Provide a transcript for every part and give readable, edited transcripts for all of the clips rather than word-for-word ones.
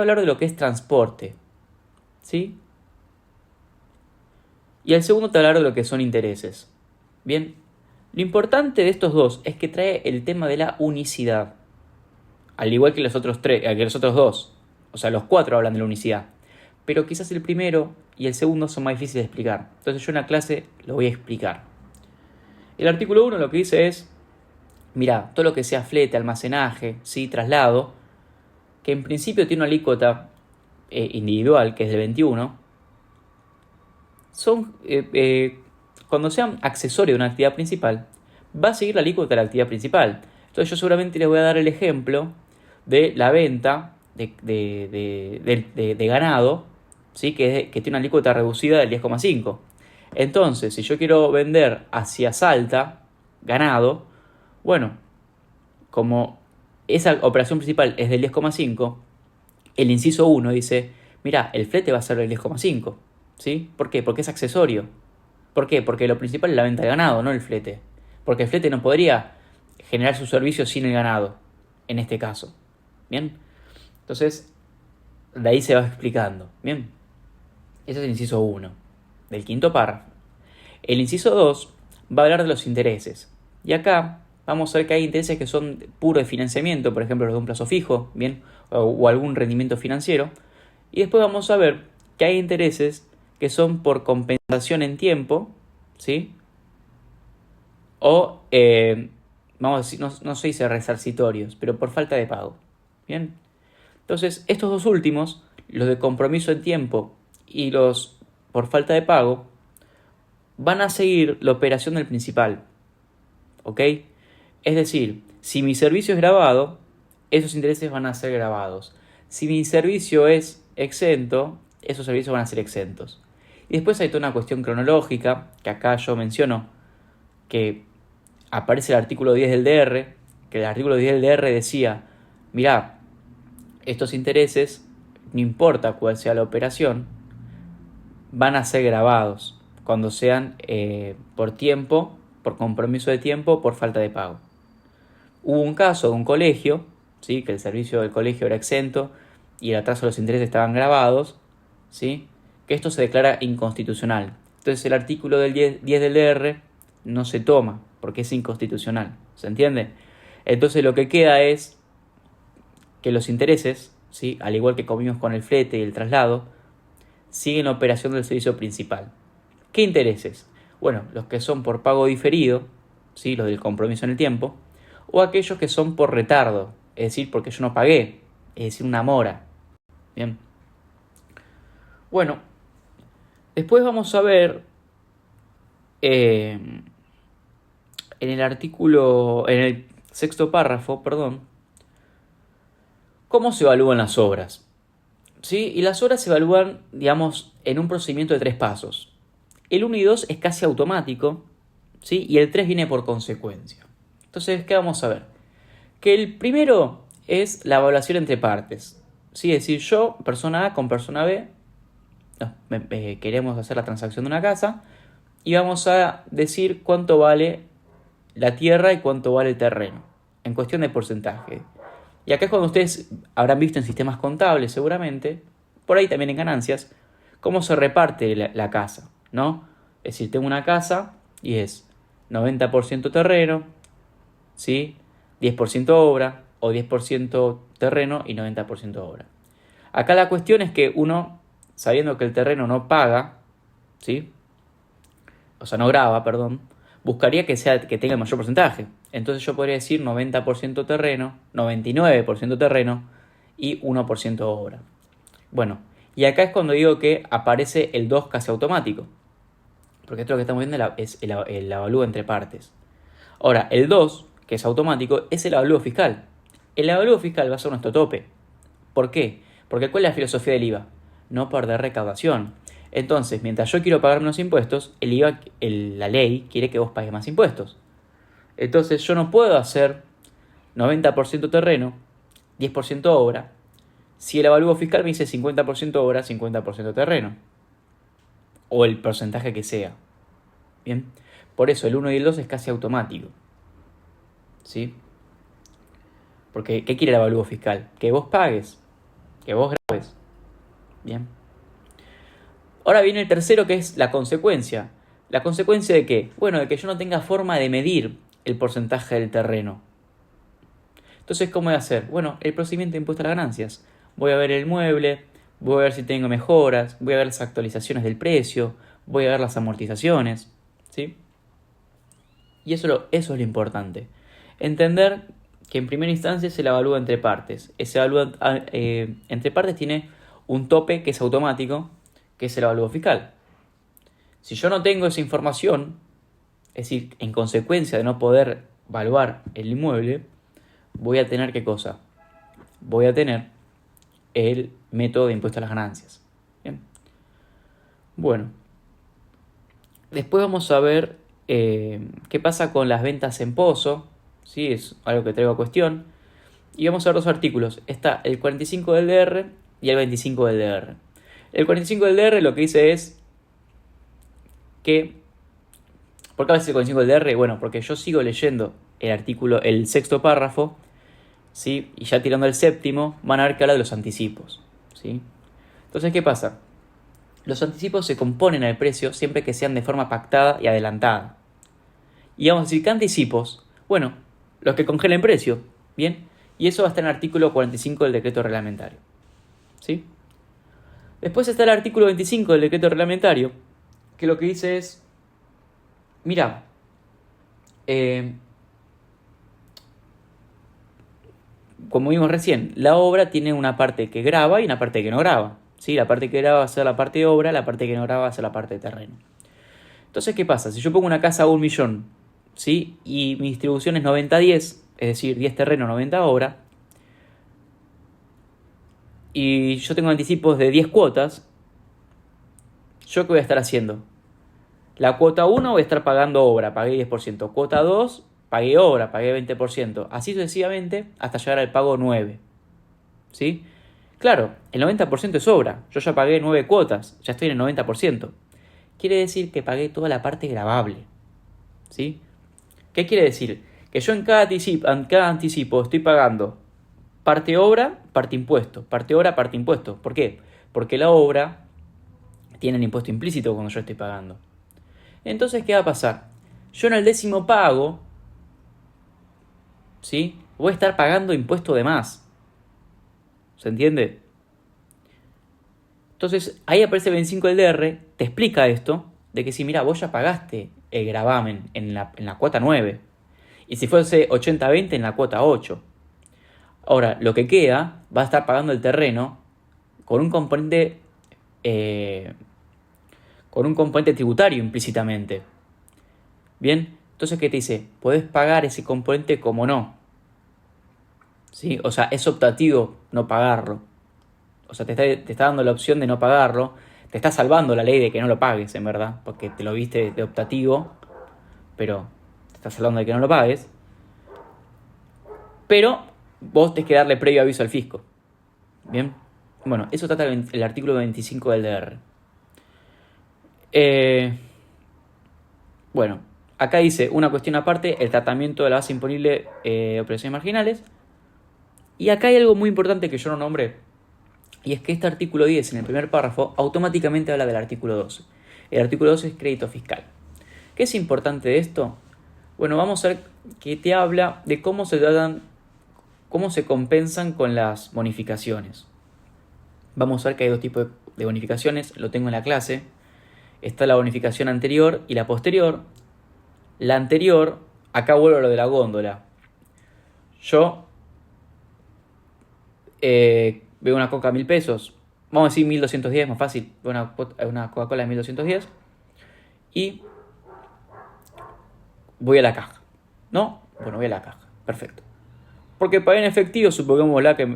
a hablar de lo que es transporte, ¿sí? Y el segundo te va a hablar de lo que son intereses. Bien, lo importante de estos dos es que trae el tema de la unicidad, al igual que los otros que los otros dos. O sea, los cuatro hablan de la unicidad. Pero quizás el primero y el segundo son más difíciles de explicar. Entonces yo en la clase lo voy a explicar. El artículo 1 lo que dice es, mira, todo lo que sea flete, almacenaje, ¿sí? Traslado, que en principio tiene una alícuota individual, que es del 21, son, cuando sean accesorios de una actividad principal, va a seguir la alícuota de la actividad principal. Entonces yo seguramente les voy a dar el ejemplo de la venta de ganado, ¿sí? que tiene una alícuota reducida del 10,5. Entonces, si yo quiero vender hacia Salta ganado, bueno, como esa operación principal es del 10,5, el inciso 1 dice, mira, el flete va a ser del 10,5. ¿Sí? ¿Por qué? Porque es accesorio. ¿Por qué? Porque lo principal es la venta de ganado, no el flete. Porque el flete no podría generar su servicio sin el ganado, en este caso. ¿Bien? Entonces, de ahí se va explicando. ¿Bien? Ese es el inciso 1 del quinto párrafo. El inciso 2 va a hablar de los intereses. Y acá vamos a ver que hay intereses que son puro de financiamiento, por ejemplo los de un plazo fijo, ¿bien? O algún rendimiento financiero. Y después vamos a ver que hay intereses que son por compensación en tiempo, ¿sí? O, vamos a decir, no se dice resarcitorios, pero por falta de pago. ¿Bien? Entonces, estos dos últimos, los de compromiso en tiempo y los por falta de pago, van a seguir la operación del principal. ¿Ok? Es decir, si mi servicio es grabado, esos intereses van a ser grabados. Si mi servicio es exento, esos servicios van a ser exentos. Y después hay toda una cuestión cronológica, que acá yo menciono, que aparece el artículo 10 del DR, que el artículo 10 del DR decía, mirá, estos intereses, no importa cuál sea la operación, van a ser grabados cuando sean por tiempo, por compromiso de tiempo, por falta de pago. Hubo un caso de un colegio, ¿sí? Que el servicio del colegio era exento y el atraso de los intereses estaban grabados, ¿sí? Que esto se declara inconstitucional. Entonces el artículo del 10 del DR no se toma porque es inconstitucional. ¿Se entiende? Entonces lo que queda es que los intereses, ¿sí? Al igual que comimos con el flete y el traslado, siguen la operación del servicio principal. ¿Qué intereses? Bueno, los que son por pago diferido, ¿sí? Los del compromiso en el tiempo, o aquellos que son por retardo, es decir, porque yo no pagué, es decir, una mora. Bien. Bueno, después vamos a ver en el sexto párrafo, perdón, cómo se evalúan las obras. ¿Sí? Y las obras se evalúan, digamos, en un procedimiento de 3 pasos. El 1 y 2 es casi automático, ¿sí? Y el 3 viene por consecuencia. Entonces, ¿qué vamos a ver? Que el primero es la evaluación entre partes. ¿Sí? Es decir, yo, persona A con persona B, queremos hacer la transacción de una casa y vamos a decir cuánto vale la tierra y cuánto vale el terreno, en cuestión de porcentaje. Y acá es cuando ustedes habrán visto en sistemas contables, seguramente, por ahí también en ganancias, cómo se reparte la casa, ¿no? Es decir, tengo una casa y es 90% terreno, ¿sí? 10% obra, o 10% terreno y 90% obra. Acá la cuestión es que uno, sabiendo que el terreno no paga, ¿sí? O sea, no graba, perdón, buscaría que tenga el mayor porcentaje. Entonces yo podría decir 90% terreno, 99% terreno y 1% obra. Bueno, y acá es cuando digo que aparece el 2 casi automático. Porque esto lo que estamos viendo es el avalúo entre partes. Ahora, el 2, que es automático, es el avalúo fiscal. El avalúo fiscal va a ser nuestro tope. ¿Por qué? Porque ¿cuál es la filosofía del IVA? No perder recaudación. Entonces, mientras yo quiero pagar menos impuestos, el IVA, la ley quiere que vos pagues más impuestos. Entonces yo no puedo hacer 90% terreno, 10% obra, si el avalúo fiscal me dice 50% obra, 50% terreno. O el porcentaje que sea. Bien. Por eso el 1 y el 2 es casi automático. ¿Sí? Porque ¿qué quiere el avalúo fiscal? Que vos pagues, que vos grabes. Bien. Ahora viene el tercero, que es la consecuencia. ¿La consecuencia de qué? Bueno, de que yo no tenga forma de medir el porcentaje del terreno. Entonces, ¿cómo voy a hacer? Bueno, el procedimiento de impuesto a las ganancias. Voy a ver el mueble, voy a ver si tengo mejoras, voy a ver las actualizaciones del precio, voy a ver las amortizaciones, ¿sí? Y eso es lo importante. Entender que en primera instancia se la evalúa entre partes. Ese evalúa entre partes tiene un tope que es automático, que es el avalúo fiscal. Si yo no tengo esa información, es decir, en consecuencia de no poder evaluar el inmueble, voy a tener ¿qué cosa? Voy a tener el método de impuesto a las ganancias. Bien. Bueno, después vamos a ver qué pasa con las ventas en pozo. ¿Sí? Es algo que traigo a cuestión. Y vamos a ver dos artículos. Está el 45 del DR y el 25 del DR. El 45 del DR lo que dice es que... ¿Por qué a veces el 45 del DR? Bueno, porque yo sigo leyendo el artículo, el sexto párrafo, ¿sí? Y ya tirando el séptimo, van a ver que habla de los anticipos, ¿sí? Entonces, ¿qué pasa? Los anticipos se componen al precio siempre que sean de forma pactada y adelantada. Y vamos a decir, ¿qué anticipos? Bueno, los que congelen precio, ¿bien? Y eso va a estar en el artículo 45 del decreto reglamentario, ¿sí? Después está el artículo 25 del decreto reglamentario, que lo que dice es, mira, como vimos recién, la obra tiene una parte que graba y una parte que no graba, ¿sí? La parte que graba va a ser la parte de obra, la parte que no graba va a ser la parte de terreno. Entonces, ¿qué pasa? Si yo pongo una casa a 1.000.000, ¿sí? Y mi distribución es 90-10, es decir, 10 terreno, 90 obra, y yo tengo anticipos de 10 cuotas, ¿yo qué voy a estar haciendo? La cuota 1 voy a estar pagando obra, pagué 10%. Cuota 2, pagué obra, pagué 20%. Así sucesivamente hasta llegar al pago 9. ¿Sí? Claro, el 90% es obra. Yo ya pagué 9 cuotas, ya estoy en el 90%. Quiere decir que pagué toda la parte gravable. ¿Sí? ¿Qué quiere decir? Que yo en cada anticipo estoy pagando parte obra, parte impuesto. Parte obra, parte impuesto. ¿Por qué? Porque la obra tiene el impuesto implícito cuando yo estoy pagando. Entonces, ¿qué va a pasar? Yo en el décimo pago, ¿sí? Voy a estar pagando impuesto de más. ¿Se entiende? Entonces, ahí aparece el 25 del DR, te explica esto, de que si, mira, vos ya pagaste el gravamen en la cuota 9, y si fuese 80-20 en la cuota 8. Ahora, lo que queda, va a estar pagando el terreno con un componente tributario implícitamente. Bien, entonces, ¿qué te dice? Podés pagar ese componente como no. ¿Sí? O sea, es optativo no pagarlo. O sea, te está dando la opción de no pagarlo. Te está salvando la ley de que no lo pagues, en verdad. Porque te lo viste de optativo. Pero te está salvando de que no lo pagues. Pero vos tenés que darle previo aviso al fisco. Bien. Bueno, eso trata el artículo 25 del DR. Bueno, acá dice una cuestión aparte, el tratamiento de la base imponible de operaciones marginales. Y acá hay algo muy importante que yo no nombré. Y es que este artículo 10, en el primer párrafo, automáticamente habla del artículo 12. El artículo 12 es crédito fiscal. ¿Qué es importante de esto? Bueno, vamos a ver que te habla de cómo se compensan con las bonificaciones. Vamos a ver que hay dos tipos de bonificaciones, lo tengo en la clase. Está la bonificación anterior y la posterior. La anterior, acá vuelvo a lo de la góndola. Yo veo una coca a 1.000 pesos. Vamos a decir 1.210, más fácil. Veo una Coca-Cola de 1.210. Y voy a la caja. ¿No? Bueno, voy a la caja. Perfecto. Porque pagué en efectivo, supongamos que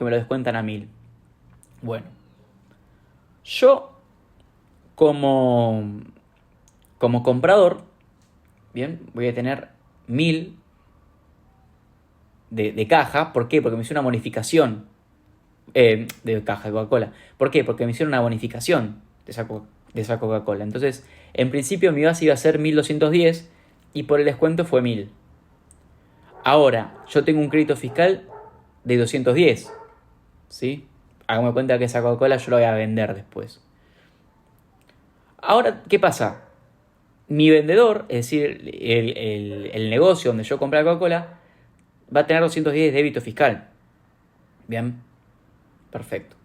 me lo descuentan a 1.000. Bueno. Yo, como comprador, bien, voy a tener 1.000 de caja. ¿Por qué? Porque me hicieron una bonificación de caja de Coca-Cola. ¿Por qué? Porque me hicieron una bonificación de esa Coca-Cola. Entonces, en principio mi base iba a ser 1.210 y por el descuento fue 1.000. Ahora, yo tengo un crédito fiscal de 210, ¿sí? hagamos de cuenta que esa Coca-Cola yo la voy a vender después. Ahora, ¿qué pasa? Mi vendedor, es decir, el negocio donde yo compré la Coca-Cola, va a tener 210 de débito fiscal. Bien, perfecto.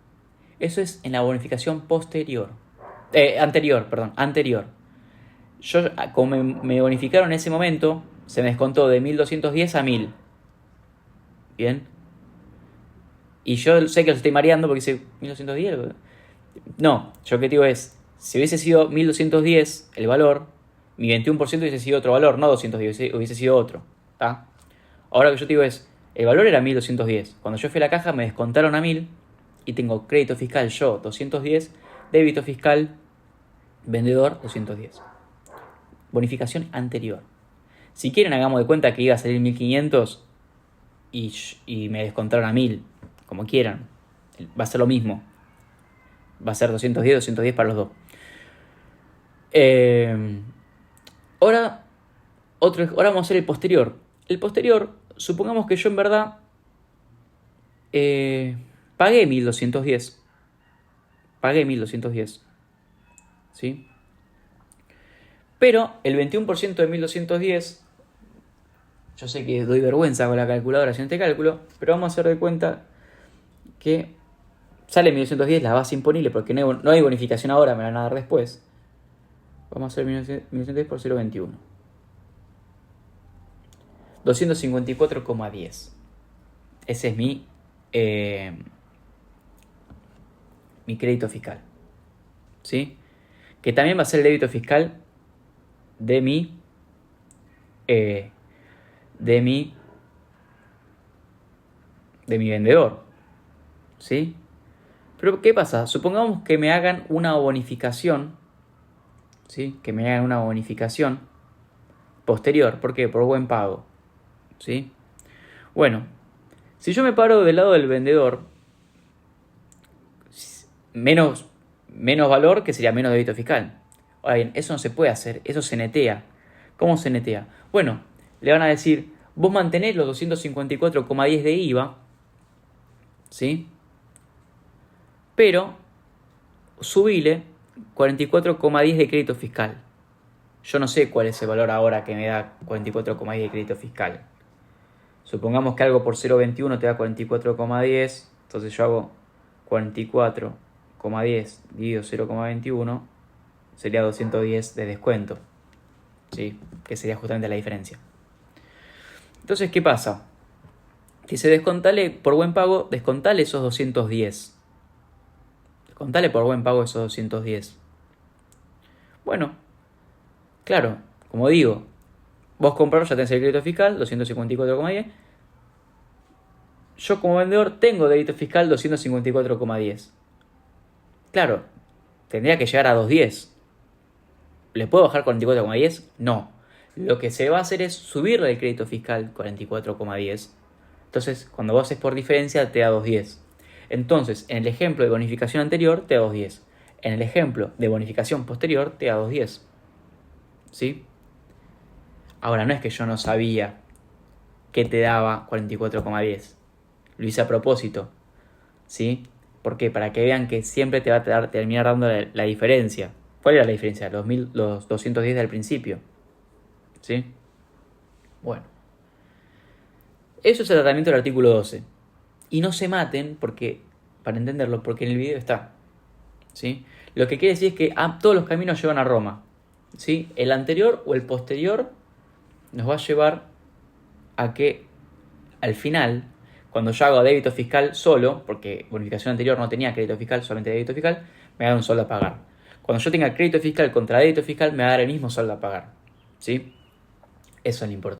Eso es en la bonificación anterior. Yo, como me bonificaron en ese momento, se me descontó de 1210 a 1000. Bien. Y yo sé que los estoy mareando porque dice 1210. No, yo que digo es, si hubiese sido 1210 el valor, mi 21% hubiese sido otro valor, no 210, hubiese sido otro. ¿Está? Ahora lo que yo te digo es, el valor era 1210. Cuando yo fui a la caja me descontaron a 1000 y tengo crédito fiscal yo 210, débito fiscal vendedor 210. Bonificación anterior. Si quieren hagamos de cuenta que iba a salir 1500 y me descontaron a 1000, como quieran. Va a ser lo mismo. Va a ser 210 para los dos. Ahora vamos a hacer el posterior. El posterior, supongamos que yo en verdad pagué 1210. ¿Sí? Pero el 21% de 1210, yo sé que doy vergüenza con la calculadora haciendo este cálculo, pero vamos a hacer de cuenta que sale 1210 la base imponible porque no hay bonificación ahora, me la van a dar después. Vamos a hacer 1210 por 0,21. 254,10. Ese es mi crédito fiscal. ¿Sí? Que también va a ser el débito fiscal de mi vendedor. ¿Sí? Pero ¿qué pasa? Supongamos que me hagan una bonificación. ¿Sí? Que me hagan una bonificación posterior. ¿Por qué? Por buen pago. ¿Sí? Bueno, si yo me paro del lado del vendedor, menos valor, que sería menos débito fiscal. Ahora bien, eso no se puede hacer, eso se netea. ¿Cómo se netea? Bueno, le van a decir, vos mantenés los 254,10 de IVA, ¿sí? Pero subile 44,10 de crédito fiscal. Yo no sé cuál es el valor ahora que me da 44,10 de crédito fiscal. Supongamos que algo por 0,21 te da 44,10. Entonces yo hago 44,10 dividido 0,21. Sería 210 de descuento. ¿Sí? Que sería justamente la diferencia. Entonces, ¿qué pasa? Dice, descontale por buen pago, descontale esos 210. Descontale por buen pago esos 210. Bueno, claro, como digo, vos comprador ya tenés el crédito fiscal, 254,10. Yo como vendedor tengo débito fiscal 254,10. Claro, tendría que llegar a 210. ¿Le puedo bajar 44,10? No. Lo que se va a hacer es subirle el crédito fiscal 44,10. Entonces, cuando vos haces por diferencia, te da 210. Entonces, en el ejemplo de bonificación anterior, te da 210. En el ejemplo de bonificación posterior, te da 210. ¿Sí? Ahora, no es que yo no sabía que te daba 44,10. Lo hice a propósito. ¿Sí? ¿Por qué? Para que vean que siempre te va a terminar dando la diferencia. ¿Cuál era la diferencia? Los 210 del principio. ¿Sí? Bueno. Eso es el tratamiento del artículo 12. Y no se maten para entenderlo, porque en el video está. ¿Sí? Lo que quiere decir es que todos los caminos llevan a Roma. ¿Sí? El anterior o el posterior nos va a llevar a que al final, cuando yo hago débito fiscal solo, porque bonificación anterior no tenía crédito fiscal, solamente débito fiscal, me va a dar un saldo a pagar. Cuando yo tenga crédito fiscal contra débito fiscal, me va a dar el mismo saldo a pagar. ¿Sí? Eso es lo importante.